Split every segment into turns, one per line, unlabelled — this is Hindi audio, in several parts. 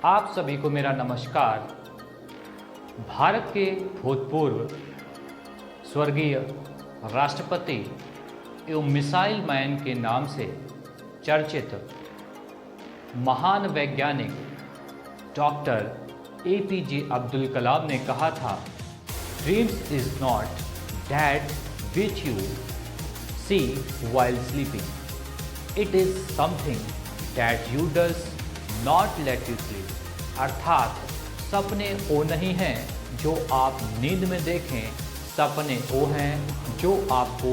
आप सभी को मेरा नमस्कार। भारत के भूतपूर्व स्वर्गीय राष्ट्रपति एवं मिसाइल मैन के नाम से चर्चित महान वैज्ञानिक डॉक्टर APJ अब्दुल कलाम ने कहा था, dreams is not that which you see while sleeping. It is something that you does not let you sleep. अर्थात सपने वो नहीं हैं जो आप नींद में देखें, सपने वो हैं जो आपको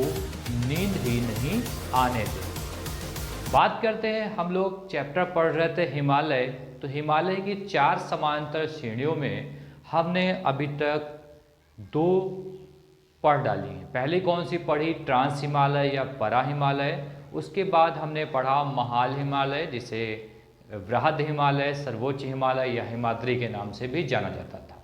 नींद ही नहीं आने दें। बात करते हैं, हम लोग चैप्टर पढ़ रहे थे हिमालय, तो हिमालय की 4 समांतर श्रेणियों में हमने अभी तक 2 पढ़ डाली है। पहली कौन सी पढ़ी? ट्रांस हिमालय या परा हिमालय। उसके बाद हमने पढ़ा महाल हिमालय, जिसे वृहद हिमालय, सर्वोच्च हिमालय या हिमाद्री के नाम से भी जाना जाता था।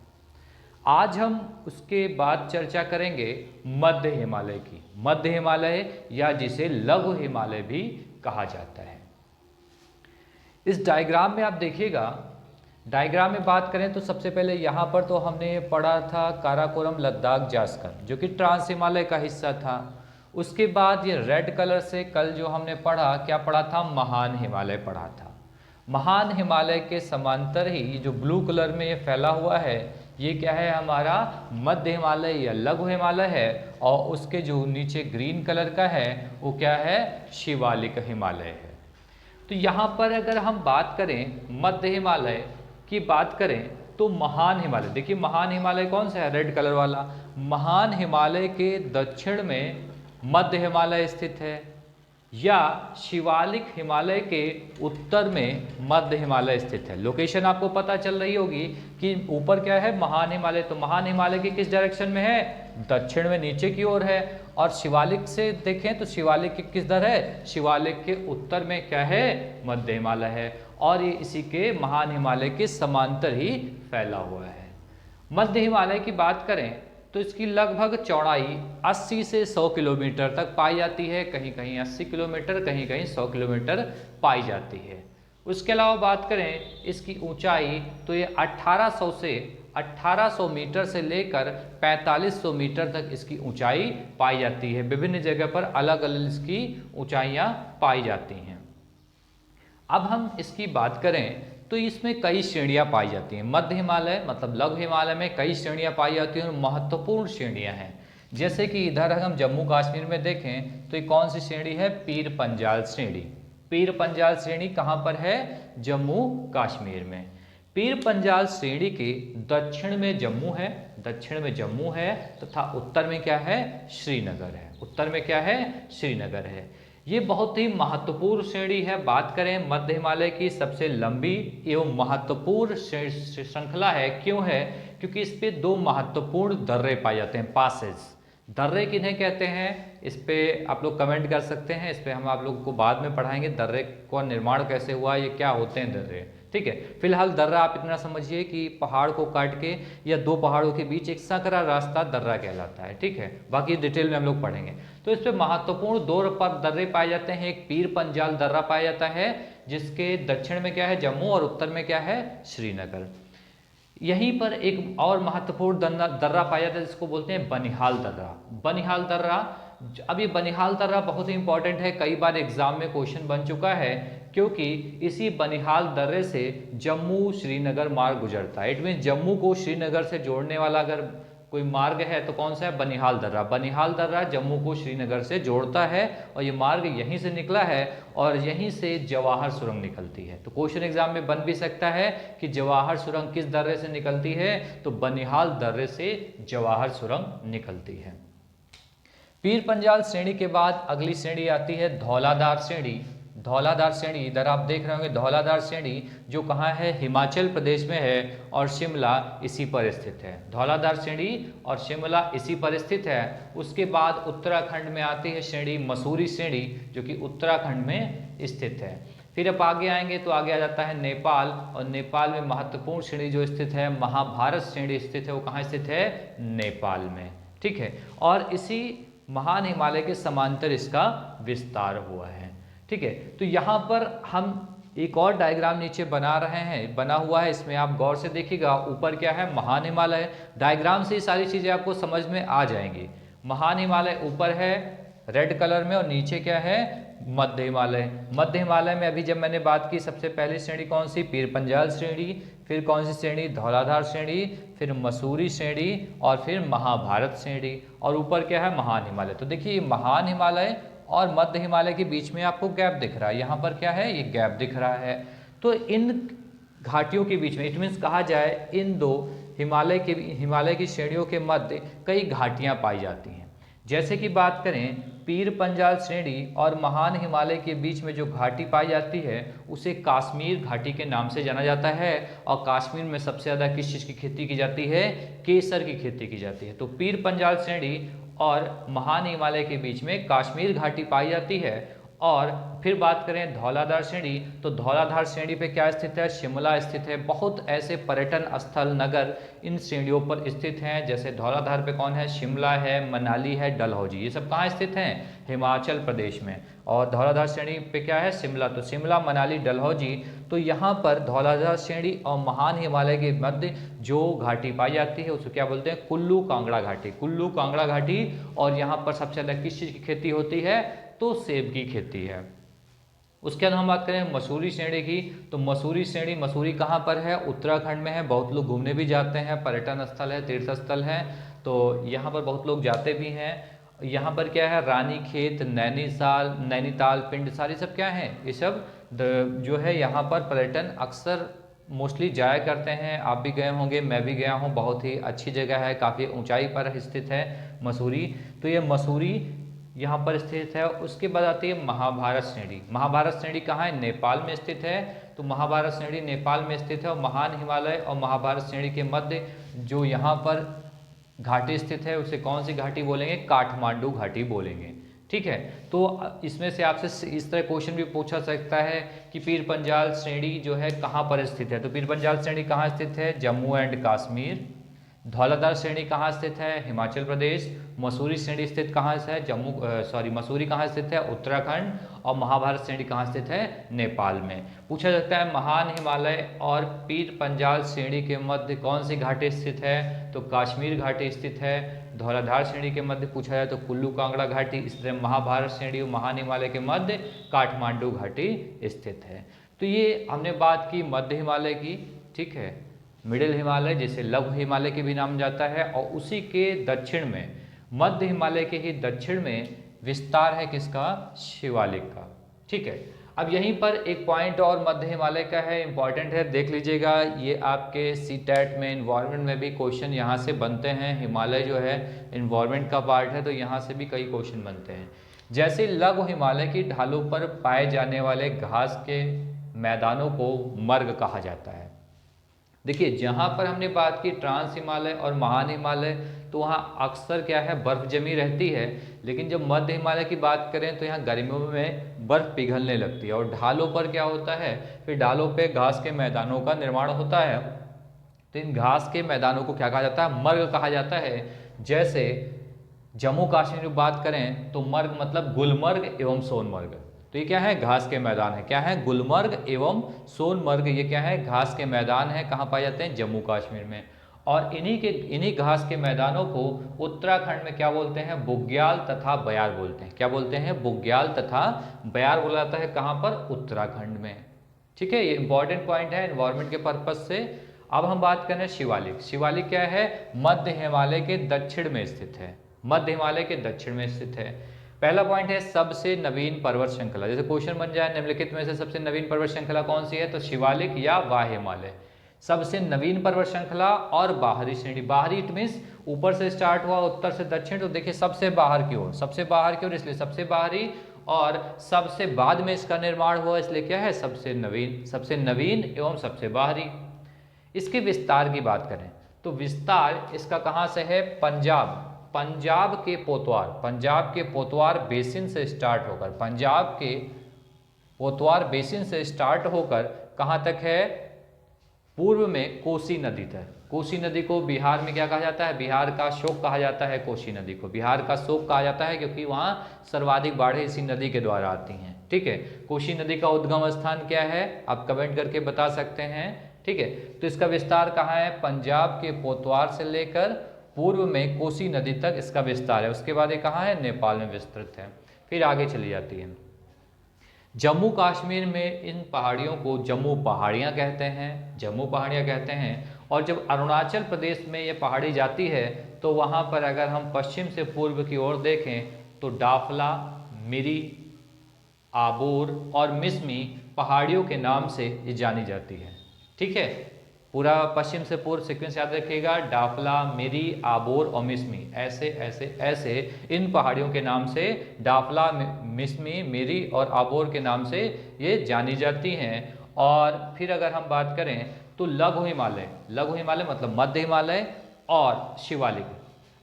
आज हम उसके बाद चर्चा करेंगे मध्य हिमालय की। मध्य हिमालय या जिसे लघु हिमालय भी कहा जाता है। इस डायग्राम में आप देखिएगा, डायग्राम में बात करें तो सबसे पहले यहाँ पर तो हमने पढ़ा था काराकोरम लद्दाख जास्कर, जो कि ट्रांस हिमालय का हिस्सा था। उसके बाद ये रेड कलर से कल जो हमने पढ़ा, क्या पढ़ा था? महान हिमालय पढ़ा था। महान हिमालय के समांतर ही जो ब्लू कलर में ये फैला हुआ है, ये क्या है? हमारा मध्य हिमालय या लघु हिमालय है। और उसके जो नीचे ग्रीन कलर का है वो क्या है? शिवालिक हिमालय है। तो यहाँ पर अगर हम बात करें मध्य हिमालय की बात करें तो महान हिमालय, देखिए महान हिमालय कौन सा है? रेड कलर वाला। महान हिमालय के दक्षिण में मध्य हिमालय स्थित है, या शिवालिक हिमालय के उत्तर में मध्य हिमालय स्थित है। लोकेशन आपको पता चल रही होगी कि ऊपर क्या है? महान हिमालय। तो महान हिमालय के किस डायरेक्शन में है? दक्षिण में, नीचे की ओर है। और शिवालिक से देखें तो शिवालिक के किस दर है? शिवालिक के उत्तर में क्या है? मध्य हिमालय है। और ये इसी के महान हिमालय के समांतर ही फैला हुआ है। मध्य हिमालय की बात करें तो इसकी लगभग चौड़ाई 80 से 100 किलोमीटर तक पाई जाती है। कहीं कहीं 80 किलोमीटर, कहीं कहीं 100 किलोमीटर पाई जाती है। उसके अलावा बात करें इसकी ऊंचाई, तो ये 1800 मीटर से लेकर 4500 मीटर तक इसकी ऊंचाई पाई जाती है। विभिन्न जगह पर अलग अलग इसकी ऊंचाइयां पाई जाती हैं। अब हम इसकी बात करें तो इसमें कई श्रेणियां पाई जाती हैं। मध्य हिमालय मतलब लघु हिमालय में कई श्रेणियां पाई जाती हैं और महत्वपूर्ण श्रेणियां हैं। जैसे कि इधर अगर हम जम्मू कश्मीर में देखें तो ये कौन सी श्रेणी है? पीर पंजाल श्रेणी। पीर पंजाल श्रेणी कहाँ पर है? जम्मू कश्मीर में। पीर पंजाल श्रेणी के दक्षिण में जम्मू है, दक्षिण में जम्मू है, तथा उत्तर में क्या है? श्रीनगर है। उत्तर में क्या है? श्रीनगर है। ये बहुत ही महत्वपूर्ण श्रेणी है। बात करें मध्य हिमालय की, सबसे लंबी एवं महत्वपूर्ण श्रृंखला है। क्यों है? क्योंकि इस पे 2 महत्वपूर्ण दर्रे पाए जाते हैं, पासेज। दर्रे किन्हें कहते हैं? इस पे आप लोग कमेंट कर सकते हैं। इस पे हम आप लोगों को बाद में पढ़ाएंगे दर्रे का निर्माण कैसे हुआ, ये क्या होते हैं दर्रे। ठीक है, फिलहाल दर्रा आप इतना समझिए कि पहाड़ को काट के या 2 पहाड़ों के बीच एक संकरा रास्ता दर्रा कहलाता है। ठीक है, बाकी डिटेल में हम लोग पढ़ेंगे। तो इस पे महत्वपूर्ण 2 दर्रे पाए जाते हैं। एक पीर पंजाल दर्रा पाया जाता है, जिसके दक्षिण में क्या है? जम्मू, और उत्तर में क्या है? श्रीनगर। यहीं पर एक और महत्वपूर्ण दर्रा पाया जाता है, जिसको बोलते हैं बनिहाल दर्रा। बनिहाल दर्रा, अब ये बनिहाल दर्रा बहुत ही इंपॉर्टेंट है, कई बार एग्जाम में क्वेश्चन बन चुका है, क्योंकि इसी बनिहाल दर्रे से जम्मू श्रीनगर मार्ग गुजरता है। इट मीन जम्मू को श्रीनगर से जोड़ने वाला अगर कोई मार्ग है तो कौन सा है? बनिहाल दर्रा। बनिहाल दर्रा जम्मू को श्रीनगर से जोड़ता है और ये मार्ग यहीं से निकला है और यहीं से जवाहर सुरंग निकलती है। तो क्वेश्चन एग्जाम में बन भी सकता है कि जवाहर सुरंग किस दर्रे से निकलती है? तो बनिहाल दर्रे से जवाहर सुरंग निकलती है। पीर पंजाल श्रेणी के बाद अगली श्रेणी आती है धौलाधार श्रेणी। धौलाधार श्रेणी इधर आप देख रहे होंगे, धौलाधार श्रेणी जो कहाँ है? हिमाचल प्रदेश में है और शिमला इसी पर स्थित है। धौलाधार श्रेणी और शिमला इसी पर स्थित है। उसके बाद उत्तराखंड में आती है श्रेणी मसूरी श्रेणी, जो कि उत्तराखंड में स्थित है। फिर अब आगे आएंगे तो आगे आ जाता है नेपाल, और नेपाल में महत्वपूर्ण श्रेणी जो स्थित है महाभारत श्रेणी स्थित है। वो कहाँ स्थित है? नेपाल में। ठीक है, और इसी महान हिमालय के समांतर इसका विस्तार हुआ है। ठीक है, तो यहाँ पर हम एक और डायग्राम नीचे बना रहे हैं, बना हुआ है, इसमें आप गौर से देखिएगा। ऊपर क्या है, महान हिमालय। डायग्राम से ये सारी चीज़ें आपको समझ में आ जाएंगी। महान हिमालय ऊपर है रेड कलर में, और नीचे क्या है, मध्य हिमालय। मध्य हिमालय में अभी जब मैंने बात की, सबसे पहली श्रेणी कौन सी, पीर पंजाल श्रेणी, फिर कौन सी श्रेणी, धौलाधार श्रेणी, फिर मसूरी श्रेणी, और फिर महाभारत श्रेणी, और ऊपर क्या है, महान हिमालय। तो देखिए महान हिमालय और मध्य हिमालय के बीच में आपको गैप दिख रहा है, यहाँ पर क्या है, ये गैप दिख रहा है। तो इन घाटियों के बीच में, इट मीन्स कहा जाए इन दो हिमालय की श्रेणियों के मध्य कई घाटियाँ पाई जाती हैं। जैसे कि बात करें, पीर पंजाल श्रेणी और महान हिमालय के बीच में जो घाटी पाई जाती है उसे काश्मीर घाटी के नाम से जाना जाता है। और कश्मीर में सबसे ज़्यादा किस चीज़ की खेती की जाती है, केसर की खेती की जाती है। तो पीर पंजाल श्रेणी और महान हिमालय के बीच में कश्मीर घाटी पाई जाती है। और फिर बात करें धौलाधार श्रेणी, तो धौलाधार श्रेणी पे क्या स्थित है, शिमला स्थित है। बहुत ऐसे पर्यटन स्थल नगर इन श्रेणियों पर स्थित हैं। जैसे धौलाधार पे कौन है, शिमला है, मनाली है, डलहौजी, ये सब कहाँ स्थित हैं, हिमाचल प्रदेश में। और धौलाधार श्रेणी पे क्या है, शिमला, तो शिमला, मनाली, डलहौजी। तो यहाँ पर धौलाधार श्रेणी और महान हिमालय के मध्य जो घाटी पाई जाती है उसको क्या बोलते हैं, कुल्लू कांगड़ा घाटी। कुल्लू कांगड़ा घाटी। और यहाँ पर सबसे ज़्यादा किस चीज़ की खेती होती है, तो सेब की खेती है। उसके बाद हम बात करें मसूरी श्रेणी की, तो मसूरी श्रेणी, मसूरी कहाँ पर है, उत्तराखंड में है। बहुत लोग घूमने भी जाते हैं, पर्यटन स्थल है, तीर्थ स्थल है, तो यहाँ पर बहुत लोग जाते भी हैं। यहाँ पर क्या है, रानीखेत, नैनीताल, पिंड, सारी सब क्या है, ये सब जो है यहाँ पर पर्यटन अक्सर मोस्टली जाया करते हैं। आप भी गए होंगे, मैं भी गया हूँ, बहुत ही अच्छी जगह है, काफ़ी ऊंचाई पर स्थित है मसूरी। तो ये मसूरी यहाँ पर स्थित है। उसके बाद आती है महाभारत श्रेणी। महाभारत श्रेणी कहाँ है, नेपाल में स्थित है। तो महाभारत श्रेणी नेपाल में स्थित है। और महान हिमालय और महाभारत श्रेणी के मध्य जो यहाँ पर घाटी स्थित है उसे कौन सी घाटी बोलेंगे, काठमांडू घाटी बोलेंगे। ठीक है, तो इसमें से आपसे इस तरह क्वेश्चन भी पूछा सकता है कि पीर पंजाल श्रेणी जो है कहाँ पर स्थित है। तो पीर पंजाल श्रेणी कहाँ स्थित है, जम्मू एंड कश्मीर। धौलाधार श्रेणी कहाँ स्थित है, हिमाचल प्रदेश। मसूरी श्रेणी स्थित कहाँ से है, मसूरी कहाँ स्थित है, उत्तराखंड। और महाभारत श्रेणी कहाँ स्थित है, नेपाल में। पूछा जाता है महान हिमालय और पीर पंजाल श्रेणी के मध्य कौन सी घाटी स्थित है, तो कश्मीर घाटी स्थित है। धौलाधार श्रेणी के मध्य पूछा जाए तो कुल्लू कांगड़ा घाटी। इस तरह महाभारत श्रेणी और महान हिमालय के मध्य काठमांडू घाटी स्थित है। तो ये हमने बात की मध्य हिमालय की, ठीक है। मिडिल हिमालय जिसे लघु हिमालय के भी नाम जाता है, और उसी के दक्षिण में, मध्य हिमालय के ही दक्षिण में विस्तार है किसका, शिवालिक का। ठीक है, अब यहीं पर एक पॉइंट और मध्य हिमालय का है, इंपॉर्टेंट है, देख लीजिएगा। ये आपके सीटेट में इन्वायरमेंट में भी क्वेश्चन यहाँ से बनते हैं। हिमालय जो है इन्वायरमेंट का पार्ट है, तो यहाँ से भी कई क्वेश्चन बनते हैं। जैसे लघु हिमालय की ढालों पर पाए जाने वाले घास के मैदानों को मर्ग कहा जाता है। देखिए, जहाँ पर हमने बात की ट्रांस हिमालय और महान हिमालय, तो वहाँ अक्सर क्या है, बर्फ जमी रहती है। लेकिन जब मध्य हिमालय की बात करें तो यहाँ गर्मियों में बर्फ पिघलने लगती है। और ढालों पर क्या होता है, फिर ढालों पे घास के मैदानों का निर्माण होता है। तो इन घास के मैदानों को क्या कहा जाता है, मर्ग कहा जाता है। जैसे जम्मू कश्मीर की बात करें तो मर्ग मतलब गुलमर्ग एवं सोनमर्ग। तो ये क्या है, घास के मैदान है। क्या है, गुलमर्ग एवं सोनमर्ग, ये क्या है, घास के मैदान है। कहाँ पाए जाते हैं, जम्मू कश्मीर में। और इन्हीं घास के मैदानों को उत्तराखंड में क्या बोलते हैं, बुग्याल तथा बयार बोलते हैं। क्या बोलते हैं, बुग्याल तथा बयार बोला जाता है। कहाँ पर, उत्तराखंड में। ठीक है, ये इंपॉर्टेंट पॉइंट है एनवायरमेंट के पर्पज से। अब हम बात करें शिवालिक। शिवालिक क्या है, मध्य हिमालय के दक्षिण में स्थित है। मध्य हिमालय के दक्षिण में स्थित है। पहला पॉइंट है सबसे नवीन पर्वत श्रृंखला। जैसे क्वेश्चन बन जाए निम्नलिखित में से सबसे नवीन पर्वत श्रृंखला कौन सी है, तो शिवालिक या वाह हिमालय। सबसे नवीन पर्वत श्रृंखला और बाहरी श्रेणी। बाहरी इट मीन्स ऊपर से स्टार्ट हुआ उत्तर से दक्षिण, तो देखिए सबसे बाहर की ओर, सबसे बाहर की ओर, इसलिए सबसे बाहरी। और सबसे बाद में इसका निर्माण हुआ, इसलिए क्या है, सबसे नवीन। सबसे नवीन एवं सबसे बाहरी। इसके विस्तार की बात करें तो विस्तार इसका कहाँ से है, पंजाब के पोतवार बेसिन से स्टार्ट होकर, पंजाब के पोतवार बेसिन से स्टार्ट होकर कहाँ तक है, पूर्व में कोसी नदी तक। कोसी नदी को बिहार में क्या कहा जाता है, बिहार का शोक कहा जाता है। कोसी नदी को बिहार का शोक कहा जाता है क्योंकि वहाँ सर्वाधिक बाढ़ें इसी नदी के द्वारा आती हैं। ठीक है। कोसी नदी का उद्गम स्थान क्या है, आप कमेंट करके बता सकते हैं। ठीक है, तो इसका विस्तार कहाँ है, पंजाब के पोतवार से लेकर पूर्व में कोसी नदी तक इसका विस्तार है। उसके बाद ये कहाँ है, नेपाल में विस्तृत है। फिर आगे चली जाती है। जम्मू कश्मीर में इन पहाड़ियों को जम्मू पहाड़ियाँ कहते हैं, जम्मू पहाड़ियाँ कहते हैं। और जब अरुणाचल प्रदेश में ये पहाड़ी जाती है तो वहाँ पर अगर हम पश्चिम से पूर्व की ओर देखें तो डाफला, मिरी, आबोर और मिसमी पहाड़ियों के नाम से ये जानी जाती है। ठीक है, पूरा पश्चिम से पूर्व सीक्वेंस याद रखिएगा, डाफला, मिरी, आबोर और मिसमी, ऐसे ऐसे ऐसे इन पहाड़ियों के नाम से डाफला, मिसमी, मिरी और आबोर के नाम से ये जानी जाती हैं। और फिर अगर हम बात करें तो लघु हिमालय, लघु हिमालय मतलब मध्य हिमालय और शिवालिक,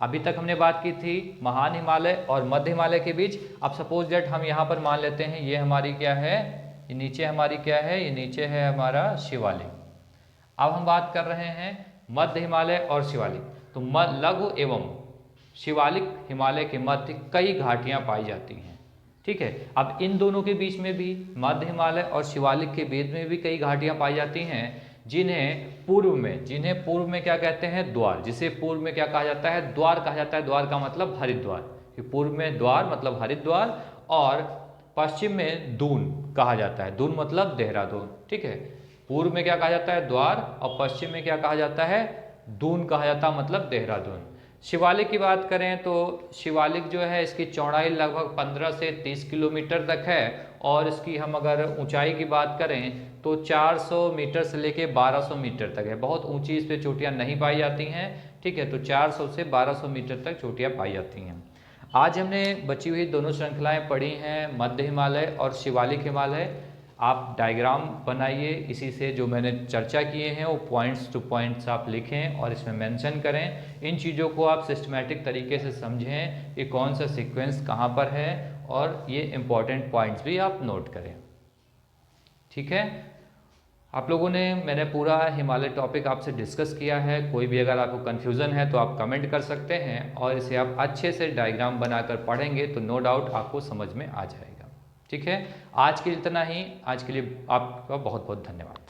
अभी तक हमने बात की थी महान हिमालय और मध्य हिमालय के बीच। अब सपोज दैट हम यहाँ पर मान लेते हैं ये हमारी क्या है, ये नीचे हमारी क्या है, ये नीचे है हमारा शिवालिक। अब हम बात कर रहे हैं मध्य हिमालय और शिवालिक। तो लघु एवं शिवालिक हिमालय के मध्य कई घाटियां पाई जाती हैं। ठीक है, अब इन दोनों के बीच में भी, मध्य हिमालय और शिवालिक के बीच में भी कई घाटियां पाई जाती हैं, जिन्हें पूर्व में क्या कहते हैं, द्वार, जिसे पूर्व में क्या कहा जाता है, द्वार कहा जाता है। द्वार का मतलब हरिद्वार, कि पूर्व में द्वार मतलब हरिद्वार और पश्चिम में दून कहा जाता है, दून मतलब देहरादून। ठीक है, पूर्व में क्या कहा जाता है, द्वार, और पश्चिम में क्या कहा जाता है, दून कहा जाता है, मतलब देहरादून। शिवालिक की बात करें तो शिवालिक जो है इसकी चौड़ाई लगभग 15 से 30 किलोमीटर तक है और इसकी हम अगर ऊंचाई की बात करें तो 400 मीटर से लेके 1200 मीटर तक है। बहुत ऊंची इस पर चोटियाँ नहीं पाई जाती हैं। ठीक है, तो 400 से 1200 मीटर तक चोटियाँ पाई जाती हैं। आज हमने बची हुई दोनों श्रृंखलाएं पढ़ी हैं, मध्य हिमालय और शिवालिक हिमालय। आप डायग्राम बनाइए, इसी से जो मैंने चर्चा किए हैं वो पॉइंट्स टू पॉइंट्स आप लिखें और इसमें मेंशन करें। इन चीज़ों को आप सिस्टमैटिक तरीके से समझें कि कौन सा सीक्वेंस कहाँ पर है और ये इम्पॉर्टेंट पॉइंट्स भी आप नोट करें। ठीक है, आप लोगों ने, मैंने पूरा हिमालय टॉपिक आपसे डिस्कस किया है। कोई भी अगर आपको कन्फ्यूज़न है तो आप कमेंट कर सकते हैं और इसे आप अच्छे से डायग्राम बनाकर पढ़ेंगे तो नो डाउट आपको समझ में आ जाएगा। ठीक है, आज के लिए इतना ही। आज के लिए आपका बहुत बहुत धन्यवाद।